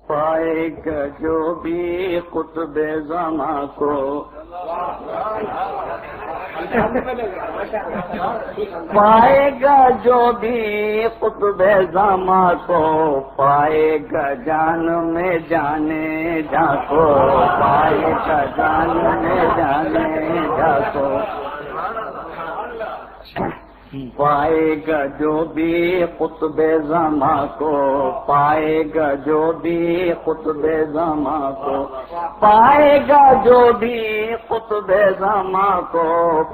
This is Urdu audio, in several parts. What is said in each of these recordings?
پائے گا جو بھی قطب زماں کو، پائے گا جو بھی قطب زماں کو، پائے گا جان میں جانے جا کو، پائے گا جان میں جانے جا کو، پائے گا جو بھی قطب زماں کو، پائے گا جو بھی قطب زماں کو، پائے گا جو بھی قطب زماں کو،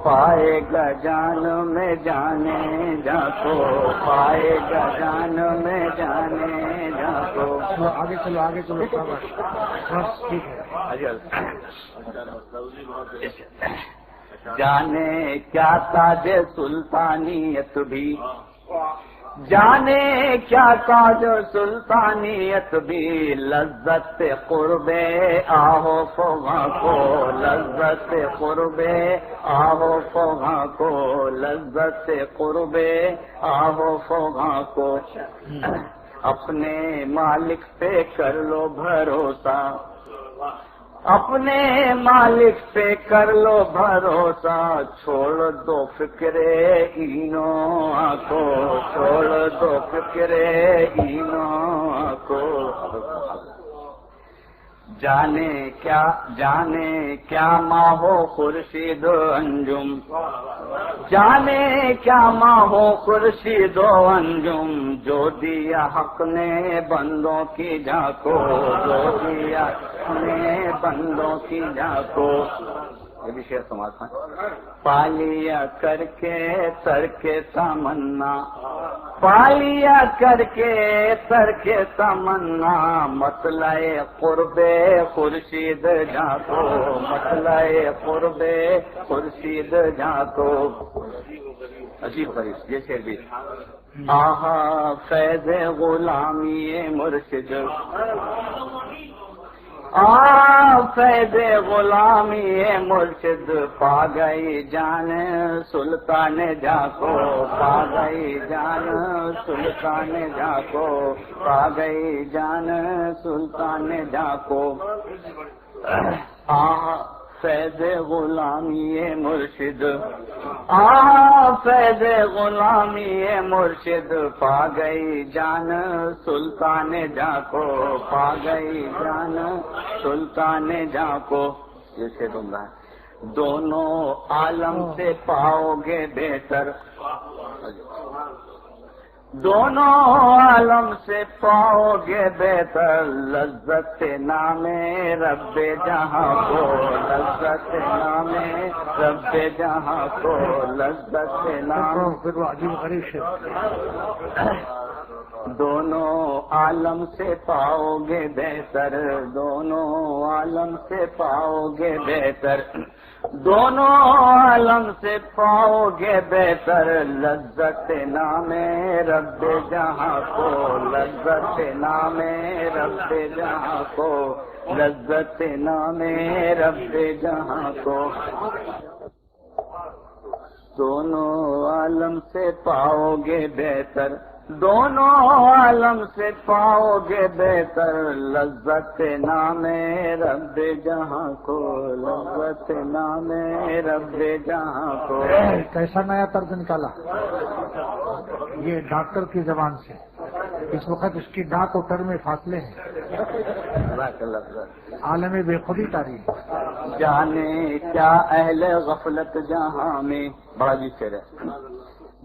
پائے گا جان میں جانے جا کو، پائے گا جان میں جانے جا کو۔ آگے چلو آگے چلو، بس ٹھیک ہے۔ جانے کیا تاج سلطانیت بھی، جانے کیا تاج سلطانیت بھی، لذت قرب آہو فغاں کو، لذت قرب آہو فغاں کو، لذت قرب آہو فغاں کو، اپنے مالک پہ کر لو بھروسہ، اپنے مالک پہ کر لو بھروسہ، چھوڑ دو فکر اینوں کو، چھوڑ دو فکر اینوں کو، جانے کیا ماہو خورشید و انجم، جانے کیا ماہو خورشید و انجم، جو دیا حق نے بندوں کی جھانکو، جو دیا حق نے بندوں کی جھانکو۔ یہ بھی شعر سماج تھا۔ پالیا کر کے سر کے تمنا، پالیا کر کے سر کے تمنا، مطلع قرب خورشید جھانکو، مطلع قرب خورشید جھانکو۔ عجیب غریب یہ شعر بھی۔ آہا فیض غلامی مرشد، فیض غلامی مرشد، پا گئی جان سلطان جھانکو، پا گئی جان سلطان جھانکو، پا گئی جان سلطان جھانکو۔ فیض غلامی مرشد، فیض غلامی مرشد، پا گئی جان سلطان جھانکو، پا گئی جان سلطان جھانکو۔ یہ سے تم رہا ہے، دونوں عالم سے پاؤ گے بہتر، دونوں عالم سے پاؤ گے بہتر، لذت نام رب جہاں کو، لذت نام رب جہاں کو، لذت نام۔ دونوں عالم سے پاؤ گے بہتر، دونوں عالم سے پاؤ گے بہتر، دونوں عالم سے پاؤ گے بہتر، لذت نام رب جہاں کو، لذت نام رب جہاں کو، لذت نام رب جہاں کو۔ دونوں عالم سے پاؤ گے بہتر، دونوں عالم سے پاؤ گے بہتر، لذت نام رب جہاں کو، لذت نام رب جہاں کو۔ کیسا نیا طرز نکالا یہ ڈاکٹر کی زبان سے، اس وقت اس کی ڈاک اور ٹر میں فاصلے ہیں۔ عالم بے خودی تاریخ۔ جانے کیا اہل غفلت جہاں میں، بڑا جی شعر ہے،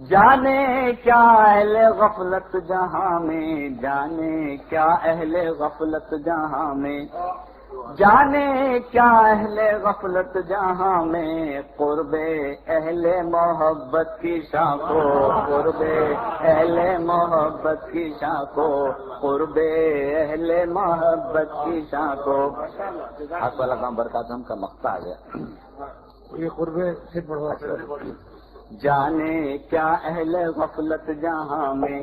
جانے کیا اہل غفلت جہاں میں، جانے کیا اہل غفلت جہاں میں، جانے کیا اہل غفلت جہاں میں، قرب اہل محبت کی شاخو، قرب اہل محبت کی شاخو، قرب اہل محبت کی شاخو۔ حق والا کام برکات ہم کا مقطع آ گیا، یہ قرب سے بڑھوا۔ جانے کیا اہل غفلت جہاں میں،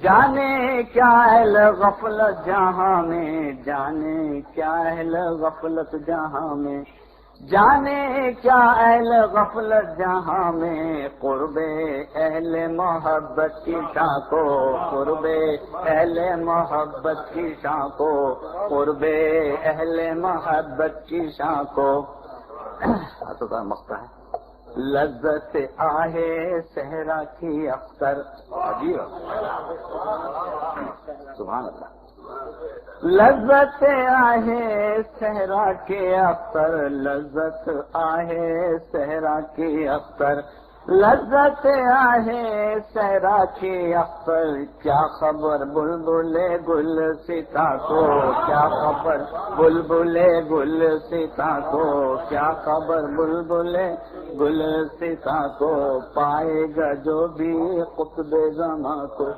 جانے کیا اہل غفلت جہاں میں، جانے کیا اہل غفلت جہاں میں، جانے کیا اہل غفلت جہاں میں قرب اہل محبت کی شاں کو، قرب اہل محبت کی شاں کو، قرب اہل محبت کی شاں کو مقطع ہے۔ لذت آہے صحرا کی اختر، سبحان اللہ۔ لذت آہے صحرا کے اختر، لذت آہے صحرا کی اختر، لذت آہے صحرا کی اختر، کیا خبر بلبل گل ستا کو، کیا خبر بلبل گل ستا کو، کیا خبر بلبل گل ستا کو، پائے گا جو بھی قطب زماں کو۔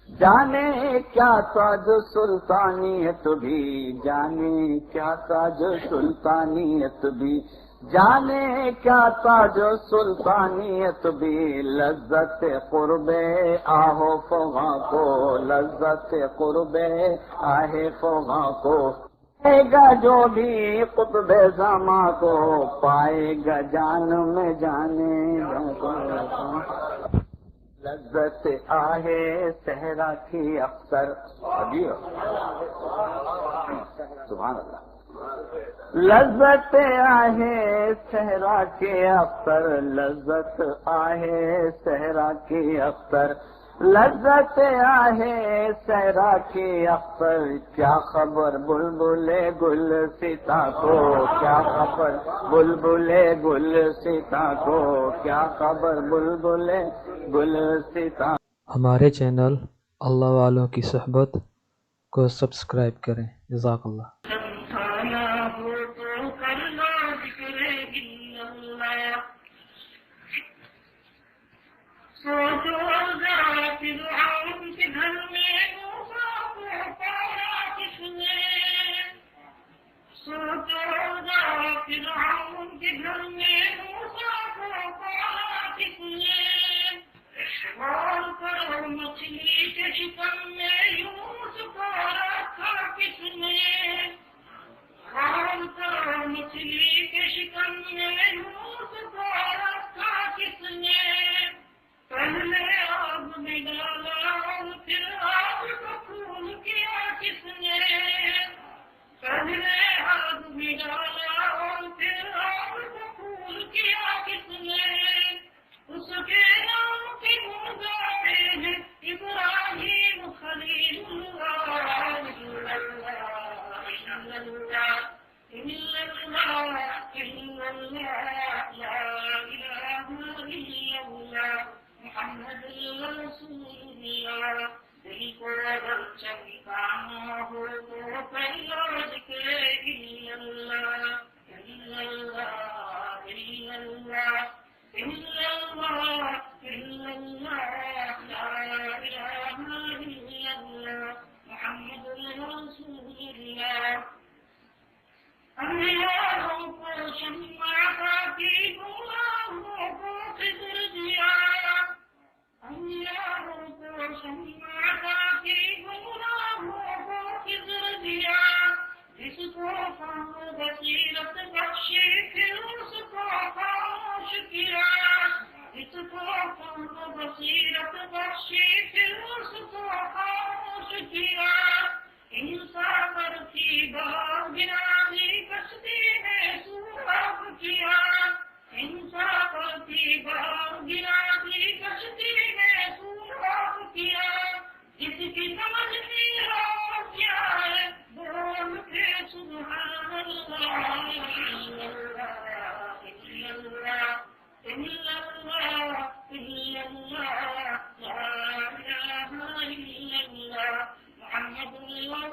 جانے کیا تاج سلطانیت بھی، جانے کیا تاج سلطانیت بھی، جانے کیا تاج سلطانیت بھی، لذت قرب آہو فغاں کو، لذت قرب آہے فغاں کو، پائے گا جو بھی قطب زماں کو، پائے گا جان میں جانے لذت آہے صحرا کی اختر، سبحان اللہ۔ لذت آہے صحرا کی اختر، لذت آہے صحرا کی اختر، لذت آہے صحرا کی اختر، کیا خبر بلبل گل ستا کو، کیا خبر بلبل گل ستا کو، کیا خبر بلبل گل ستا۔ ہمارے چینل اللہ والوں کی صحبت کو سبسکرائب کریں۔ جزاک اللہ۔ مچھلی کے شکم میں یوسف کو رکھا کس نے، مچھلی کے شکم میں یوسف کو رکھا کس نے، پہلے آگ میں ڈالا اور پھر آگ کو پھول کیا کس نے، پہلے آگ میں ڈالا اور پھر آگ کو پھول کیا کس نے، اس کے نام کی گنگانے ہیں ابراہیم خلیل اللہ، محمد رسول اللہ، دل کو اگر چمکانا ہو تو پہلا ذکر اللہ، اللہ اللہ محمد رسول اللہ۔ انبیاءوں کو شمع کی گناہوں کو خضر دیا، انبیاءوں کو شمع کی گناہوں کو خضر دیا، جس کو فہم بصیرت بخشی پھر اس کو خاموش کیا، جس کو فہم بصیرت بخشی پھر اس کو خاموش کیا، انصاف کی بہت گرامی کشتی میں سوراخ کیا، انصاف کی بہت گرامی کشتی میں سوراخ کیا، جس کی سمجھ میرا کیا ہے بول کے سبحان اللہ، محمد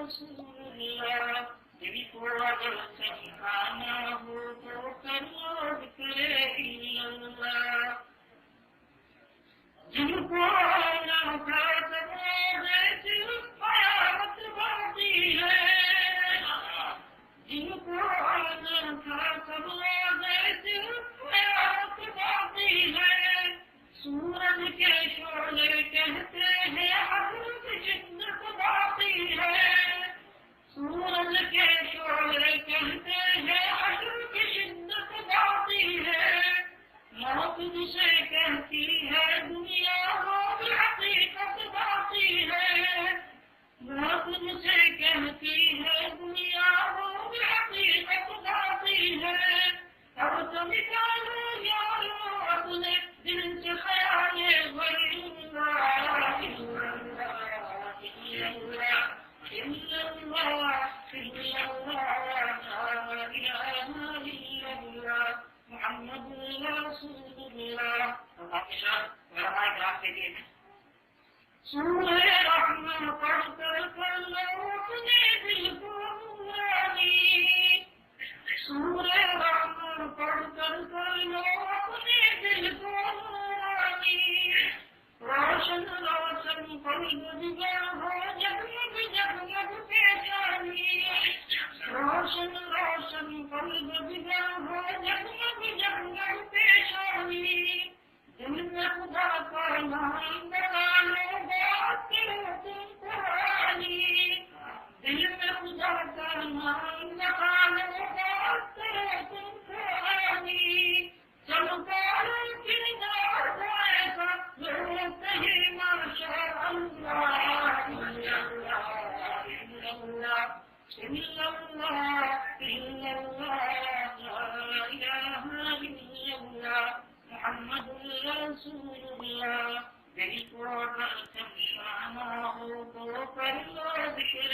رسول اللہ، دل کو اگر چمکانا ہو تو کرو ذکر اللہ، کہتی ہے دنیا وہ حقیقت باقی ہے اب تو نکالو یارو اپنے دل سے خیال محمد رسول اللہ سورہ رحمن پڑھ کر لو اپنے دل کو نورانی سورہ رحمن پڑھ کر لو اپنے دل کو نورانی روشن روشن قلب دیگر ہو جگمگ جگمگ پیشانی روشن روشن قلب دیگر ہو جگمگ جگمگ پیشانی دل میں خدا کا نام بنانے بات کرو تم قرآنی دل میں خدا کا نام بنانے بات کرو تم قرآنی چلو کارو کردار ایسا لوگ کہیں ماشاء اللہ إلا الله إلا الله لا إله إلا الله محمد رسول الله دل کو سمجھانا ہو تو کر لو ذکر